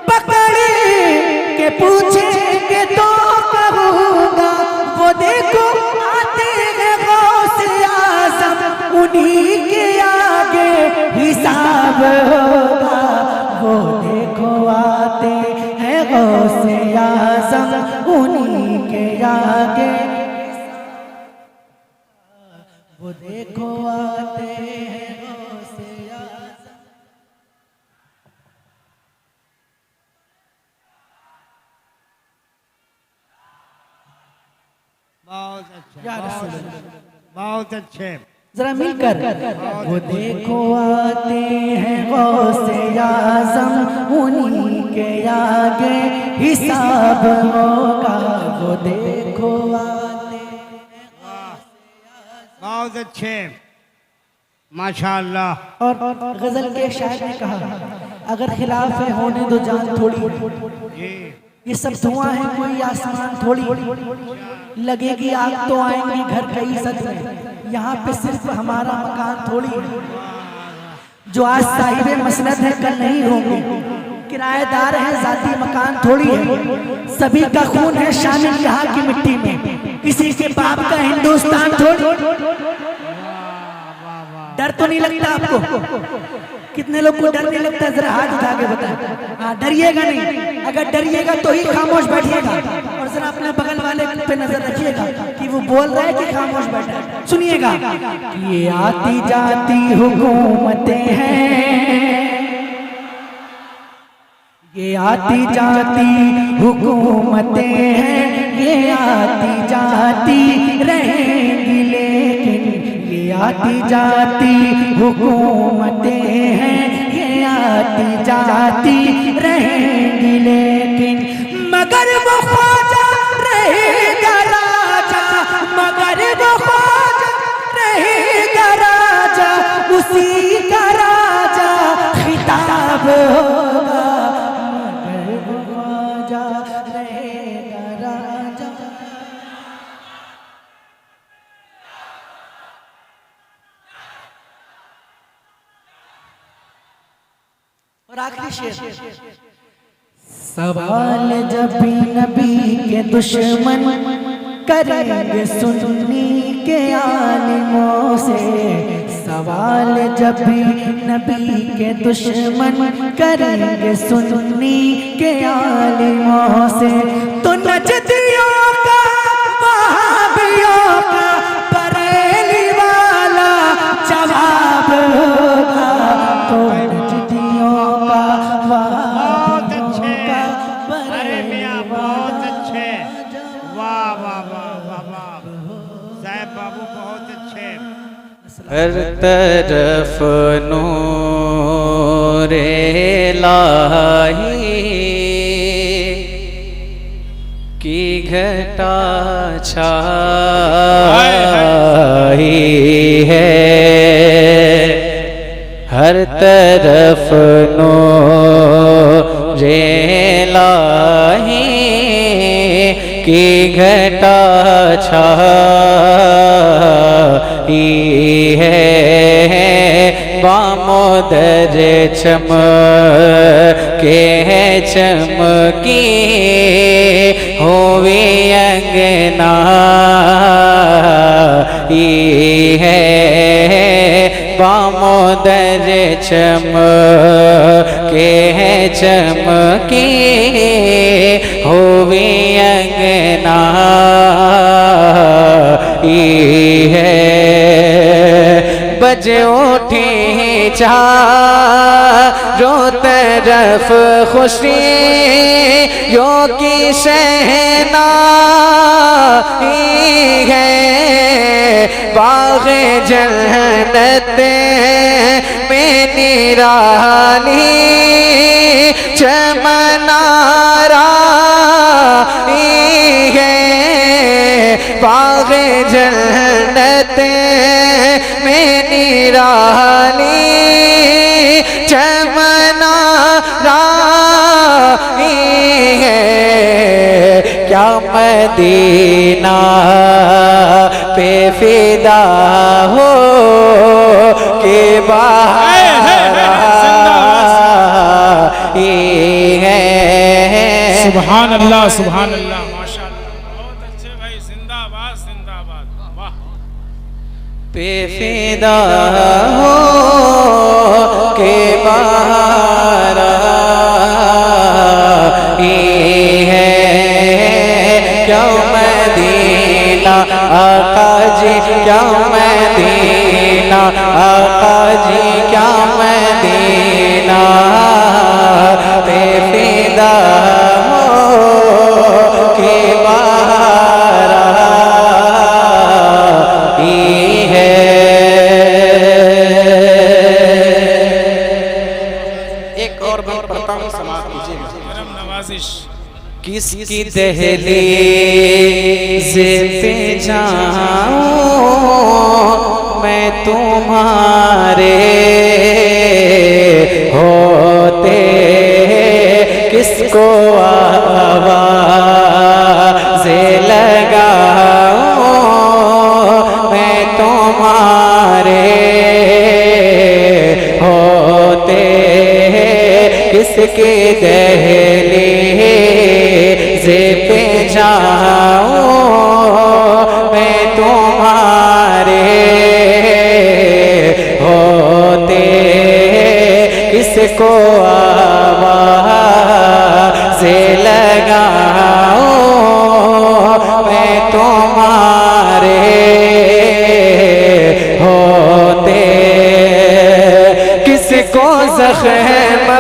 पकड़ के पूछेंगे तो कहूँगा वो देखो आते हैं गौसे आज़म, उन्हीं के आगे हिसाब होगा। वो देखो आते हैं गौसे आज़म, उन्हीं के आगे वो देखो आते हैं गौसे आज़म। बहुत अच्छा, या रसूल बहुत अल्लाह। अच्छे, बहुत अच्छे। जरा मिलकर वो देखो आते हैं गौसे आज़म, उन्हीं के आगे हिसाब होगा। वो देखो आते बहुत अच्छे, माशाअल्लाह। और गजल के शायर ने कहा, अगर खिलाफ है होने दो जान थोड़ी। जी ये सब धुआं है कोई आसमान थोड़ी। लगेगी आग तो आएंगी घर कई सद में। यहाँ पे सिर्फ हमारा मकान थोड़ी है। जो आज साहिबे मसनद है कल नहीं होंगे। किराएदार है जाती मकान थोड़ी है। सभी का खून है शामिल यहाँ की मिट्टी में। किसी के बाप का हिंदुस्तान थोड़ी। डर तो नहीं लगता आपको? कितने लोग को डर नहीं लगता? जरा हाथ उठा के बताएं। हाँ, डरिएगा नहीं। अगर डरिएगा तो ही खामोश बैठिएगा। और जरा अपने बगल वाले पे नजर रखिएगा कि वो बोल रहा है कि खामोश बैठा है। सुनिएगा, ये आती जाती हुकूमतें हैं, ये आती जाती हुकूमतें हैं, ये आती जाती रहेंगी लेकिन ये आती जाती हुकूमतें हैं, ये आती जाती रहेंगी लेकिन मगर वो ख्वाजा रहेगा राजा, मगर वो ख्वाजा रहेगा राजा, उसी का राजा खिताब होगा। मगर वो ख्वाजा रहेगा राजा। और आखिरी शेर, सवाल जब भी नबी के दुश्मन करेंगे सुन्नी के आलिमों से, सवाल जब भी नबी के दुश्मन करेंगे सुन्नी के आलिमों से, तो नजदियों का वहाबियों का बरेली वाला जवाब होगा। तरफ नूरे लाही की घटा छाई है, हर तरफ नूरे लाही की घटा छाई है, बामोदर चमके है चमकी होवे अंगना है, बामोदर चमके है चमकी होवे अंगना है, बज उठी चारों तरफ खुशी यो की शहनाई है, बाग़ जन्नत में निराली चमनारा है, बाग़ जन्नत में निराली चमनारा है, क्या मदीना पे फिदा हो के बाहर है। सुभान अल्लाह सुभान अल्लाह, माशाअल्लाह, बहुत अच्छे भाई, जिंदाबाद जिंदाबाद, वाह। पे फिदा हो के बाहर है, क्या मदीना आका जी, क्या मदीना आका जी, क्या मदीना पे फिदा हो के बाहर है। एक और बात पढ़ता हूँ, समाप्त कीजिएगा। करम नवाजिश। किसकी दहलीज़ पे जाऊं मैं तुम्हारे होते, किसको आवाज़ें लगाऊं मैं तुम्हारे होते, किसके दहलीज़ पे जाऊं मैं तुम्हारे होते, किसको आवाज़ें लगाऊं मैं तुम्हारे होते, किसको ज़ख्म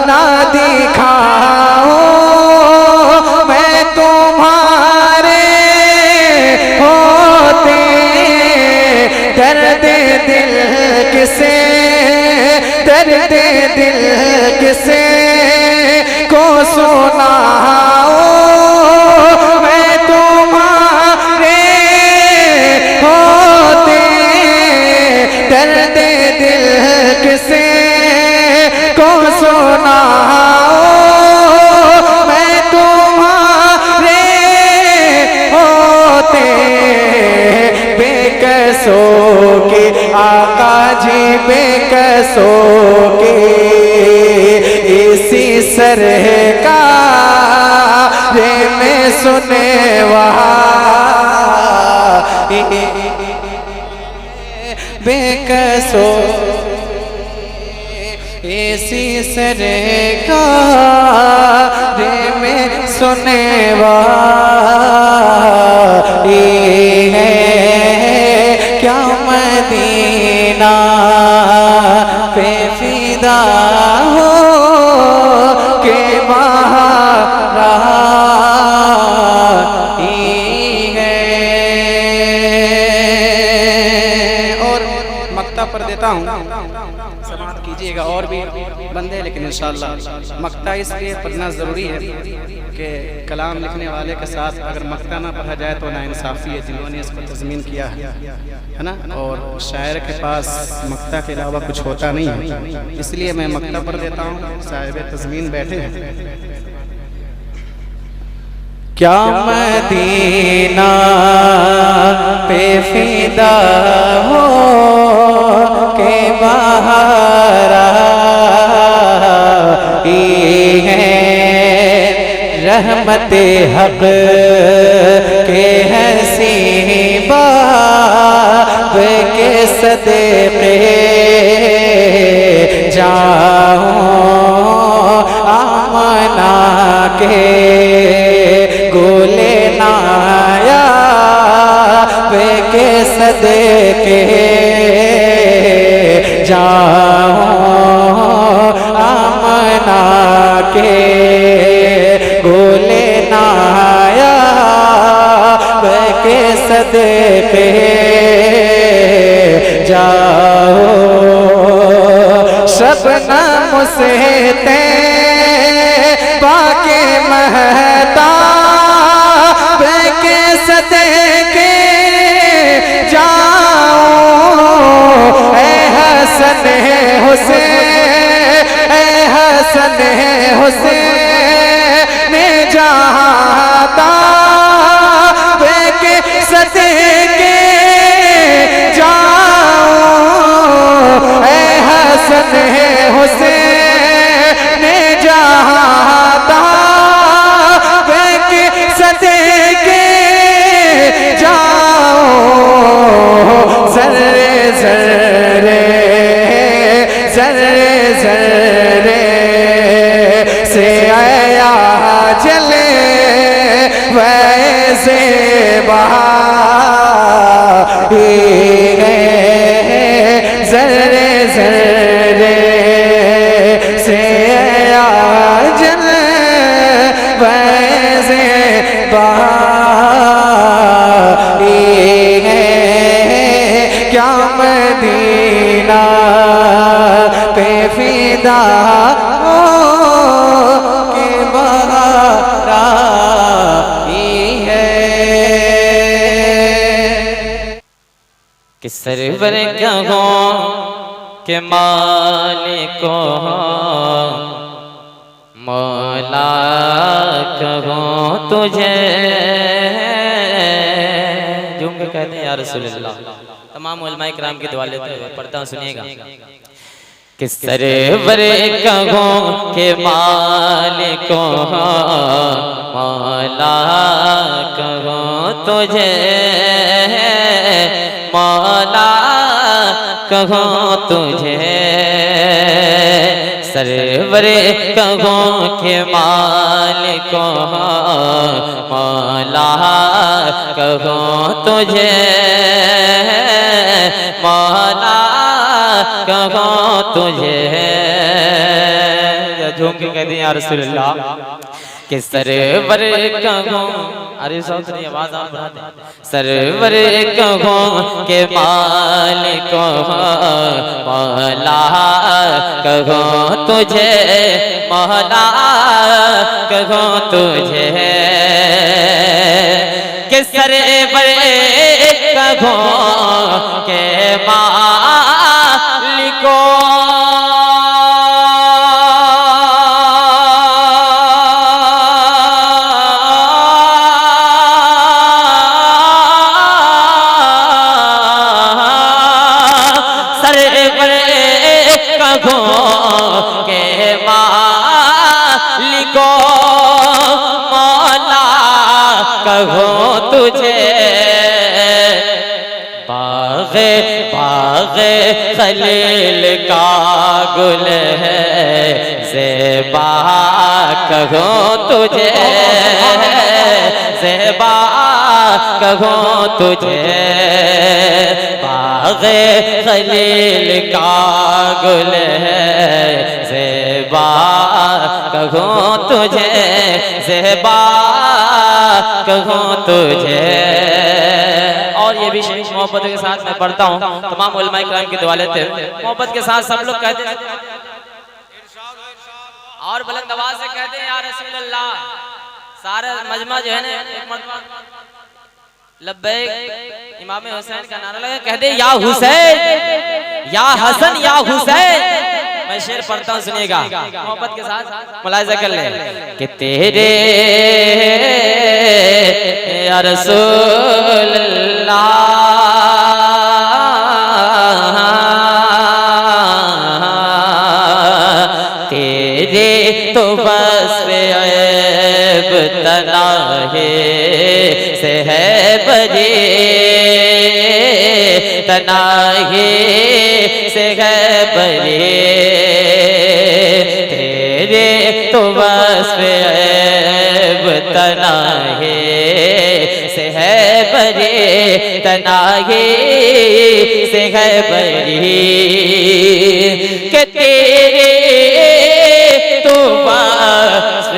ना दिखाऊं मैं तुम्हारे होते, दर्द दिल किसे, दर्द दिल किसे को सुनाऊं मैं तुम्हारे होते, दर्द दिल किसे को सुनाऊं मैं तुम्हारे होते, बेकसों के आका जी, बेकसों के इसी सरकार में सुने वहाँ बेकसों ऐसी सरकार में सुने वाली है, क्या मदीना पे फिदा हो के महारानी है। और हूँ, समाप्त कीजिएगा। और भी बंदे हैं, लेकिन इंशाअल्लाह मक्ता इसलिए पढ़ना ज़रूरी है कि कलाम लिखने वाले के साथ अगर मक्ता ना पढ़ा जाए तो नाइंसाफ़ी है जिन्होंने इसको तज़मीन किया है ना। और शायर के पास मक्ता के अलावा कुछ होता नहीं है, इसलिए मैं मक्ता पढ़ देता हूँ। साहिब तज़मीन बैठे हैं। क्या मदीना पे फिदा हो के बाहर आई है रहमत हक के हसी बाब के सदक़े जाऊं आमना के गोले नाया के सदके जाऊं आमना के गोले नाया के सदके जाओ शबनम से ते बाके महता के सदके जाओ ऐ हसन हुसैन ऐ हसन हुसैन जाता के सदके जाओ ऐ हसन हुसैन जाता के सदके ज़र्रे ज़र्रे ज़र्रे ज़र्रे से आया जले वैसे ज़र्रे ज़र्रे से आया जले वैसे क्या मदीना पे फिदा हो के बाहर आई है कि सरवर कहो के मालिक मौला कहो तुझे झूम के कहते हैं या रसूल अल्लाह। तमाम उलमा इकराम की दुआ लेते हुए पढ़ता हूँ, सुनिएगा। कि सरवर कहो के मालिक मौला कहो तुझे मौला कहो तुझे सरवर कहो के मालिक मौला कहो तुझे मौला कहो तुझे झूम के कह दिया रसूलुल्लाह कि सरवर कहो। अरे सौतरी आवाज आप बढ़ा दें। सरवर कहो के मालिक मौला कहो तुझे मौला कहो तुझे के सरवर कहो के मालिक कहो तुझे बाग़े बाग़े खलील का गुल है ज़ेबा कहो तुझे ज़ेबा कहो तुझे बाग़े खलील का गुल है ज़ेबा कहो तुझे ज़ेबा कहो तुझे। और ये भी शेर मोहब्बत के साथ मैं पढ़ता हूँ, तमाम उलमाए किराम की दुआ लेते हैं। मोहब्बत के साथ सब लोग कहते हैं और बुलंद आवाज से कहते हैं या रसूल अल्लाह। सारा मजमा जो है ना एक मरतबा लब्बैक इमाम हुसैन का नारा लगा, कहते या हुसैन या हसन या हुसैन। मैं शेर पढ़ता हूँ, सुनिएगा मोहब्बत के साथ मुलाहिजा कर ले कि तेरे या रसूल अल्लाह तेरे तो बस ऐब तना है से है बजे तनाहे से है बजे तेरे तो बस ऐब तनाहे से है बजे तनाहे से है बजे के तेरे तो बस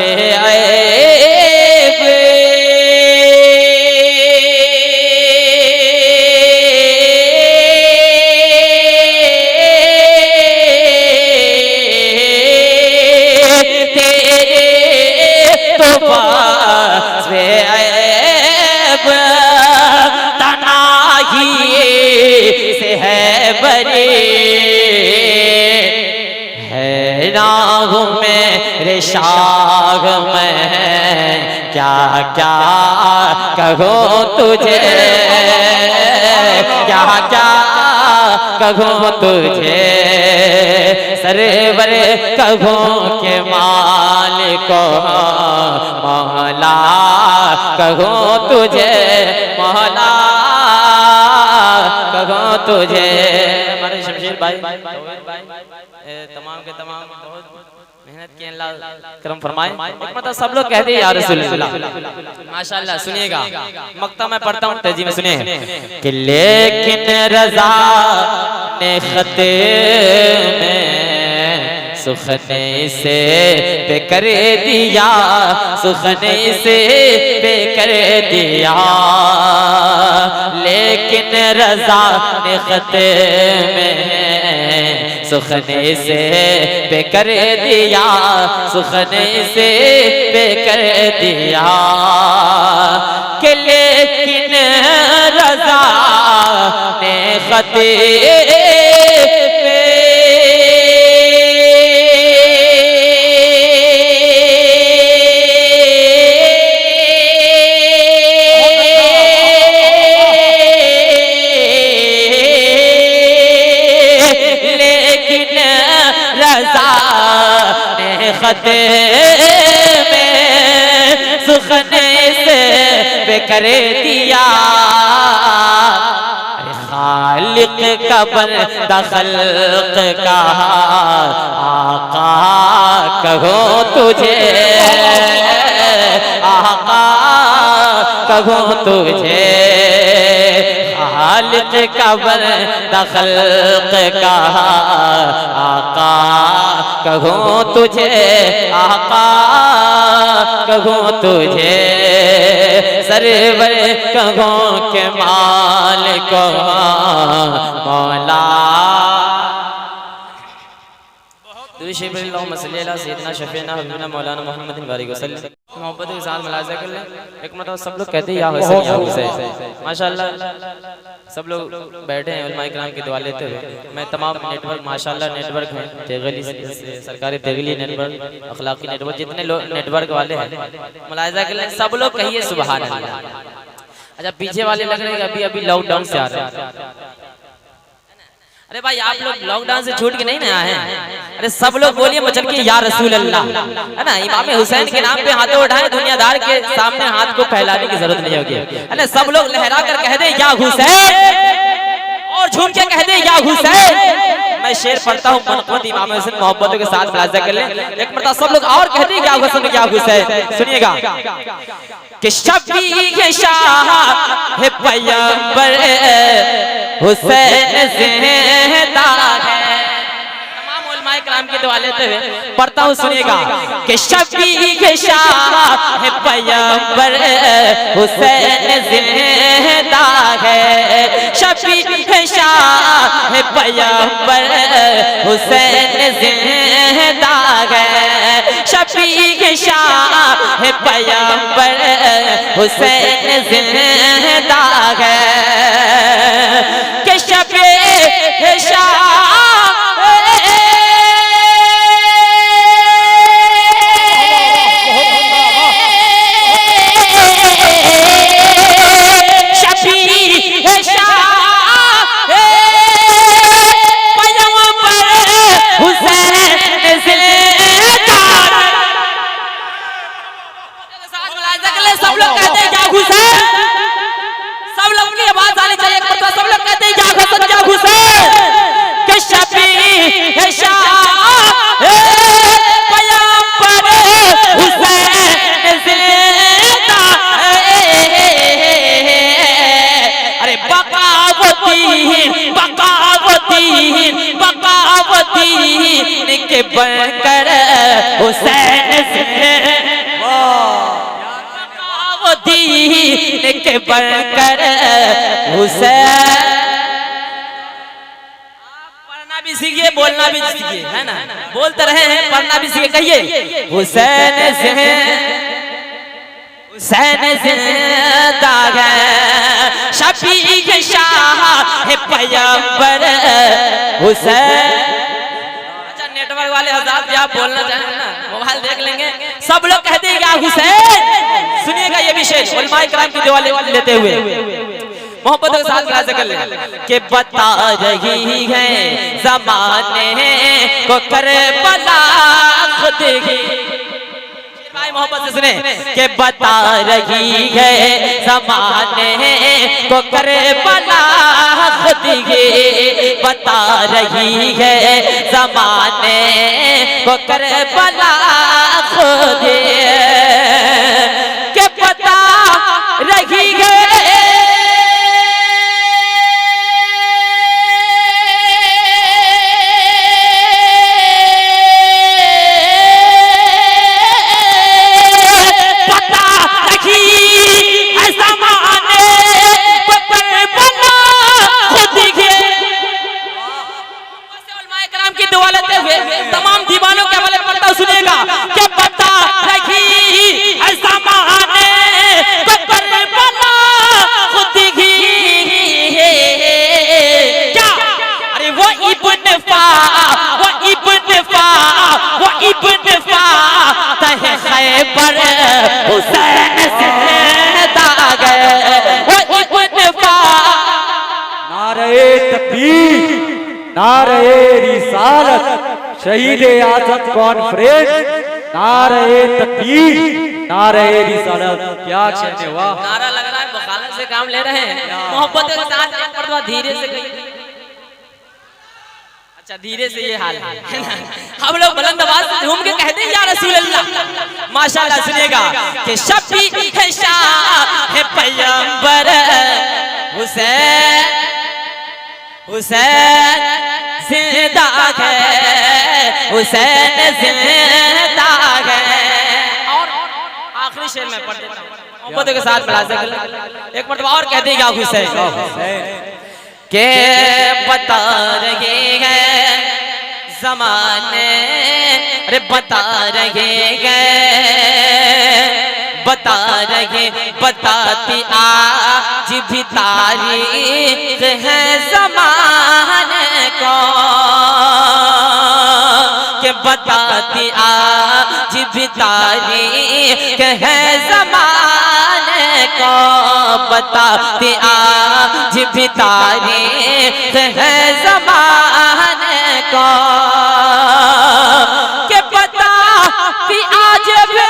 शाग में क्या क्या कहूँ तुझे क्या क्या कहूँ तुझे सरवर कहूँ के मालिक मौला कहूँ तुझे मौला कहूँ तुझे। हमारे शमशेर भाई तमाम के तमाम मेहनत की अल्लाह करम फरमाए। एक मतलब सब लोग कहते हैं या रसूल अल्लाह। माशाअल्लाह सुनिएगा मक्ता मैं पढ़ता हूँ तेजी में सुनिए कि लेकिन रज़ा ने खत में सुखने से पे कर दिया सुखने से पे कर दिया लेकिन रज़ा ने खत में सुखने से पे कर दिया सुखने से पे कर दिया कि लेकिन रज़ा ने खत खत में सुखने से पे कर दिया खालिक का बंदा खल्क का आका कहो तुझे आका कहो तुझे खालिक का बंदा खल्क का आका कहूँ तुझे आका कहूँ तुझे सरवर कहूँ के मालिक मौला। मोहब्बत के साथ मुलाज़ा कर लें। एक मतलब सब लोग कहते हैं या हुसैन माशाअल्लाह सब लोग बैठे हैं उलमाए किराम की दुआ लेते हुए। मैं तमाम नेटवर्क माशाअल्लाह नेटवर्क हैं तेगली सरकारी तेगली नेटवर्क अखलाकी नेटवर्क जितने लोग नेटवर्क वाले हैं मुलाज़ा कर लें। सब लोग कहिए सुभान अल्लाह। अच्छा पीछे वाले लग रहे हैं अभी अभी लॉकडाउन से आ रहे हैं। अरे भाई आप लोग लॉकडाउन से छूट के नहीं ना आए हैं। अरे सब लोग बोलिए मचल के या रसूल अल्लाह है ना। इमाम हुसैन के नाम पे हाथों उठाएं दुनियादार के सामने हाथ को फैलाने की जरूरत नहीं होगी है ना। सब लोग लहरा कर कह दे या हुसैन और झूम के कह दे या हुसैन। मैं शेर पढ़ता हूँ मनक़ूत इमाम हुसैन मोहब्बतों के साथ मुलाज़ा कर ले। एक मरतबा सब लोग और कहते हैं या हुसैन या हुसैन। सुनिएगा कि शबीह शाह है पैगंबर हुसैन जिंदा है। तमाम उलमाए कराम की दुआ लेते हुए पढ़ता हूँ, सुनिएगा कि शफी के शाह है पैगंबर हुसैन जिंदा है, शफी के शाह है पैगंबर हुसैन जिंदा है, शफी के शाह है पैगंबर हुसैन जिंदा है, कि शफी के शाह के बनकर हुसैन दीन के बनकर हुसैन। पढ़ना भी सीखिए, बोलना भी सीखिए, है ना, बोलते रहे हैं, पढ़ना भी सीखिए, कहिए हुसैन हुसैन जिंदा है, शफी के शाह है पैगंबर हुसैन। नेटवर्क वाले हज़रात भी आप बोलना चाहेंगे ना, मोबाइल देख लेंगे, सब लोग कहते हैं क्या हुसैन। सुनिएगा ये विशेष उलमाए किराम की दुआ लेते हुए मोहब्बत के साथ गा कर ले कि बता रही है ज़माने को करबला खुद ही। भाई मोहब्बत से सुने कि बता रही है ज़माने को करबला खुद ही, बता रही है ज़माने को करबला खुद ही, कि बता रही है तमाम दीवानों के हवाले पढ़ता हूं, सुनिएगा कि बता रही है ज़माने को करबला खुद ही। क्या अरे वो इब्न फा तहे खैबर हुसैन जिंदा गए, वो इब्न फा। नारे तकबीर, नारे रिसालत, शहीद आज़म कॉन्फ्रेंस, नारे तकबीर, नारे रिसालत। क्या कहने हुआ, नारा लग रहा है, बखालत से काम ले रहे हैं, मोहब्बत के साथ एक मर्तबा धीरे से कहिए। अच्छा धीरे से ये हाल है ना, हम लोग बुलंद आवाज से झूम के कहते हैं या रसूल अल्लाह। माशाल्लाह सुनिएगा कि शफी है शाह है पैगंबर हुसैन हुसैन जिंदा है, हुसैन जिंदा है। और आखिरी शेर में पढ़ देता हूं मोहब्बत के साथ मुलाज़ा एक मर्तबा और कहते हैं हुसैन के बता रहे हैं ज़माने, अरे बता रहे हैं, बता रहे बताती आज भी तारीख है ज़माने को, के बताती आज भी तारीख है ज़माने को, बताती आज भी तारीख है ज़माने को, के बताती आज भी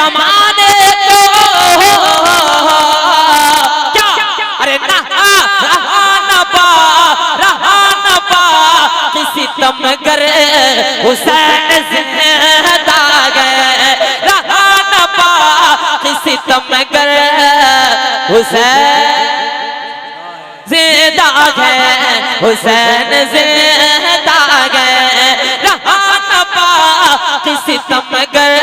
जमाने को क्या अरे रहा न पा किसी तमगर हुसैन जिंदा गए रहा न पा किसी तमगर हुसैन जिंदा गए हुसैन जिंदा गए रहा न पा किसी तमगर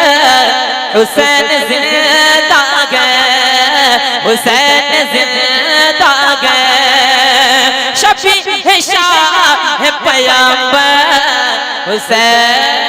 हुसैन जिंदा गए हुसैन जिंदा गए शफी शाह पैगंबर हुसैन